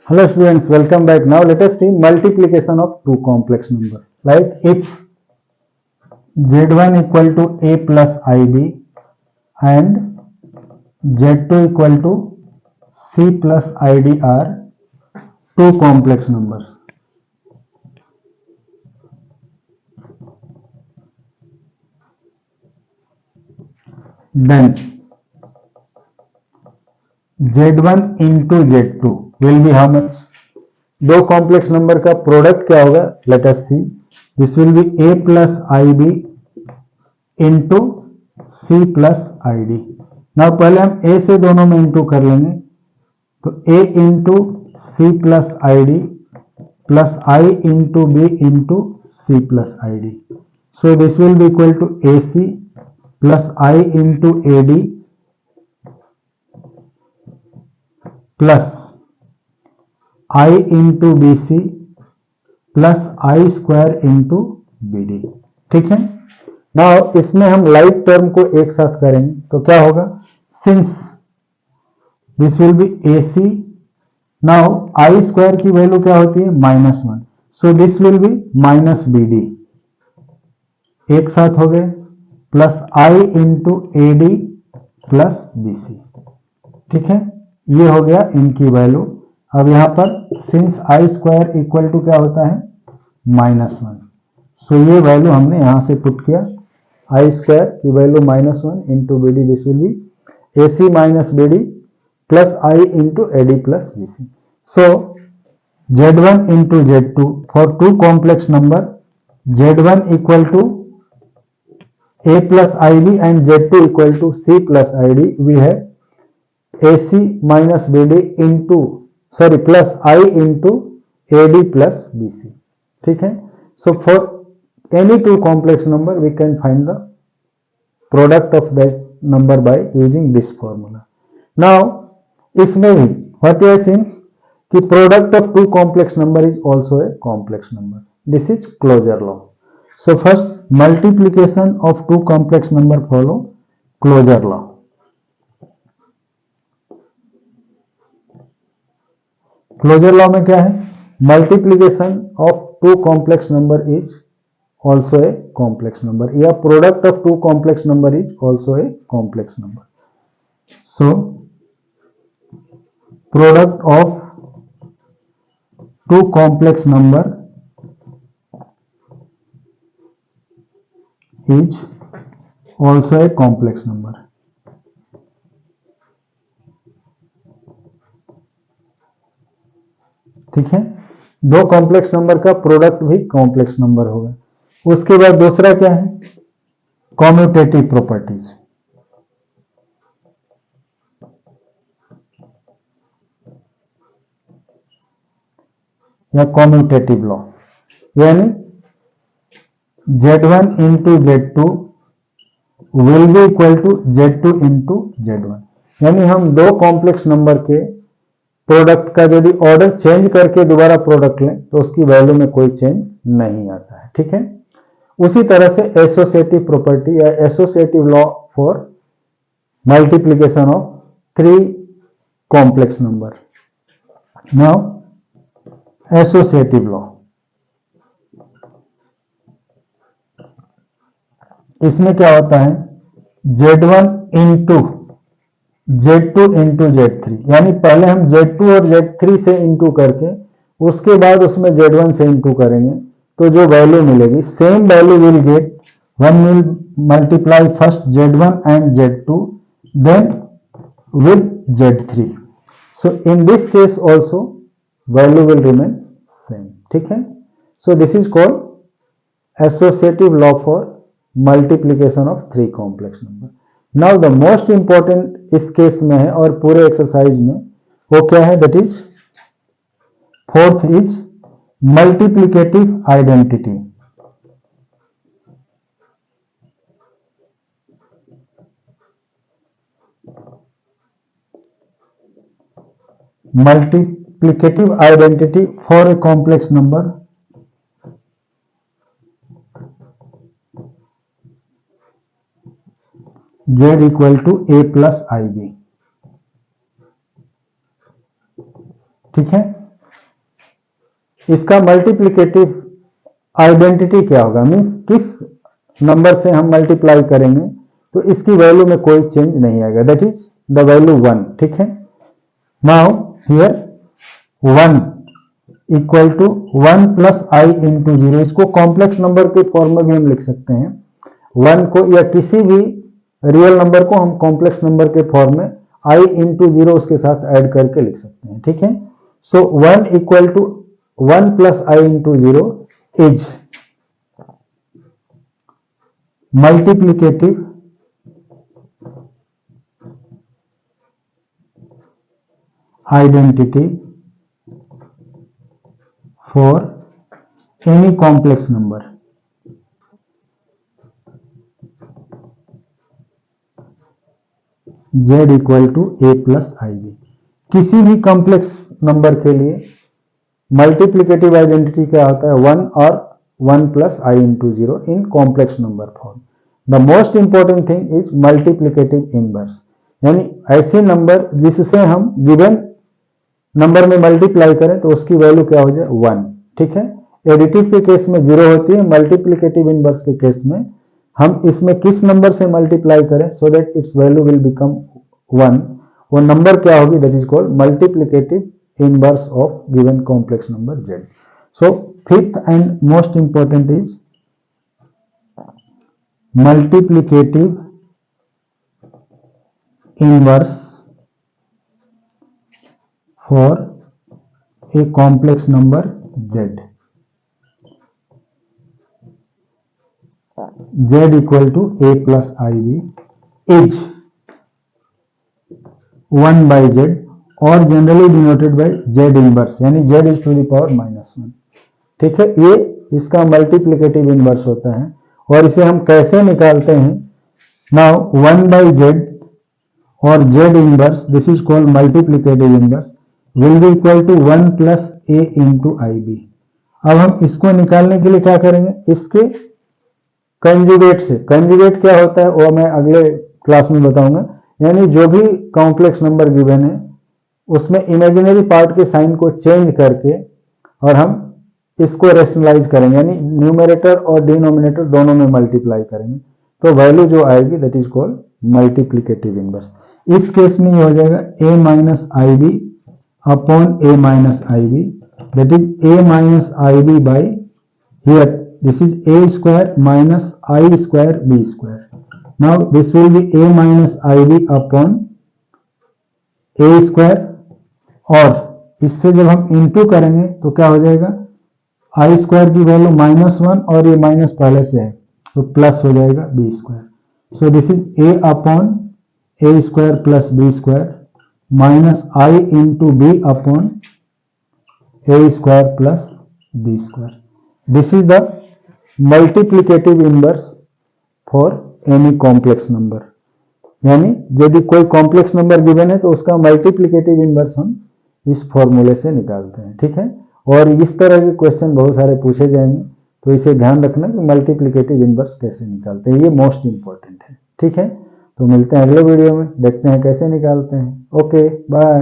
Hello students, welcome back. Now let us see multiplication of two complex number. Like if z1 equal to a plus ib and z2 equal to c plus id are two complex numbers. Then z1 into z2 will be how much? दो complex number का product क्या होगा? Let us see. This will be a plus ib into c plus i d. ना पहले हम a से दोनों में इंटू कर लेंगे, तो a into c plus i d plus i into b into c plus i d. So this will be equal to a c plus i into a d plus i into b c plus i square into b d. ठीक है. Now इसमें हम like term को एक साथ करेंगे तो क्या होगा? Since this will be a c, now i square की वैल्यू क्या होती है? -1. So this will be minus b d. एक साथ हो गए plus i into a d plus b c. ठीक है, ये हो गया इनकी वैल्यू. अब यहां पर since i square equal to क्या होता है? -1. सो ये वैल्यू हमने यहां से पुट किया. आई स्क्वायर की value -1 into b d, this will be a c minus b d plus i into a d plus b c. So z1 into z2 for two complex number, z1 equal to a plus ib and z2 equal to c plus id, we have ac minus bd into plus I into ad plus bc. ठीक है. So for any two complex number we can find the product of that number by using this formula. Now इसमें भी what we have seen कि product of two complex number is also a complex number. This is closure law. So first multiplication of two complex number follow closure law. Closure law में क्या है? Multiplication of two complex number is also a complex number, या product of two complex number is also a complex number. So product of two complex number is also a complex number. ठीक है. दो complex number का product भी कॉम्प्लेक्स नंबर होगा. उसके बाद दूसरा क्या है? Commutative properties. या कॉम्यूटेटिव लॉ, यानी z1 into z2 will be equal to z2 into z1. यानी हम दो कॉम्प्लेक्स नंबर के प्रोडक्ट का यदि ऑर्डर चेंज करके दोबारा प्रोडक्ट लें तो उसकी वैल्यू में कोई चेंज नहीं आता है. ठीक है. उसी तरह से एसोसिएटिव प्रॉपर्टी या associative law for multiplication of three complex number. Now associative law, इसमें क्या होता है? z1 into z2 into z3, यानी पहले हम z2 और z3 से इंटू करके उसके बाद उसमें z1 से इंटू करेंगे तो जो वैल्यू मिलेगी same value will get, one will multiply first z1 and z2 then with z3. So in this case also value will remain same. ठीक है. So this is called associative law for multiplication of three complex number. Now the most important इस case में है और पूरे exercise में वो क्या है? That is fourth is multiplicative identity. Multiplicative identity for a complex number z equal to a plus i b. ठीक है. इसका मल्टीप्लिकेटिव आइडेंटिटी क्या होगा, मीन्स किस नंबर से हम मल्टीप्लाई करेंगे तो इसकी वैल्यू में कोई चेंज नहीं आएगा, दैट इज द वैल्यू 1। ठीक है, now here 1 equal to 1 plus i into 0, इसको कॉम्प्लेक्स नंबर के फॉर्म में भी हम लिख सकते हैं। 1 को या किसी भी रियल नंबर को हम कॉम्प्लेक्स नंबर के फॉर्म में आई इंटू 0 उसके साथ ऐड करके लिख सकते हैं। ठीक है, so 1 equal to 1 plus i into 0 is multiplicative identity for any complex number। Z equal to a plus i b, किसी भी कॉम्प्लेक्स नंबर के लिए मल्टीप्लिकेटिव आइडेंटिटी क्या होता है, 1 और 1 plus i into 0 in complex number form. The most important thing is multiplicative inverse, यानी ऐसे नंबर जिससे हम गिवन नंबर में मल्टीप्लाई करें तो उसकी वैल्यू क्या हो जाए, 1। ठीक है, एडिटिव के केस में 0 होती है, मल्टीप्लिकेटिव इनवर्स के केस में हम इसमें किस नंबर से मल्टीप्लाई करें so that it's value will become 1, वो नंबर क्या होगी, that is called multiplicative inverse of given complex number z। So fifth and most important is multiplicative inverse for a complex number z। Z equal to a plus ib is 1 by z और generally denoted by z inverse, यानी z is to the power -1। ठीक है, ये इसका multiplicative inverse होता है और इसे हम कैसे निकालते हैं, नाउ 1 by z और z inverse, this is called multiplicative inverse, will be equal to 1 plus a into ib। अब हम इसको निकालने के लिए क्या करेंगे, इसके कंजुगेट से, कंजुगेट क्या होता है वो मैं अगले क्लास में बताऊंगा, यानी जो भी कॉम्प्लेक्स नंबर गिवन है उसमें इमेजिनरी पार्ट के साइन को चेंज करके और हम इसको रेशनलाइज करेंगे, यानी न्यूमरेटर और डिनोमिनेटर दोनों में मल्टीप्लाई करेंगे तो वैल्यू जो आएगी that is called multiplicative inverse. इस केस में ये हो जाएगा a minus i b upon a minus ib, that is a minus ib by here this is a square minus I square b square। now this will be a minus ib upon a square और इससे जब हम into करेंगे तो क्या हो जाएगा, आई square की वैल्यू -1 और ये माइनस पहले से है तो प्लस हो जाएगा b square. So this is a upon a square plus b square minus i into b upon a square plus b square. This is the multiplicative inverse for any complex number, यानी यदि कोई complex number given है तो उसका multiplicative inverse हम इस फॉर्मूले से निकालते हैं। ठीक है, और इस तरह के क्वेश्चन बहुत सारे पूछे जाएंगे तो इसे ध्यान रखना कि मल्टीप्लिकेटिव इनवर्स कैसे निकालते हैं, ये मोस्ट इंपॉर्टेंट है। ठीक है, तो मिलते हैं अगले वीडियो में, देखते हैं कैसे निकालते हैं। Okay bye.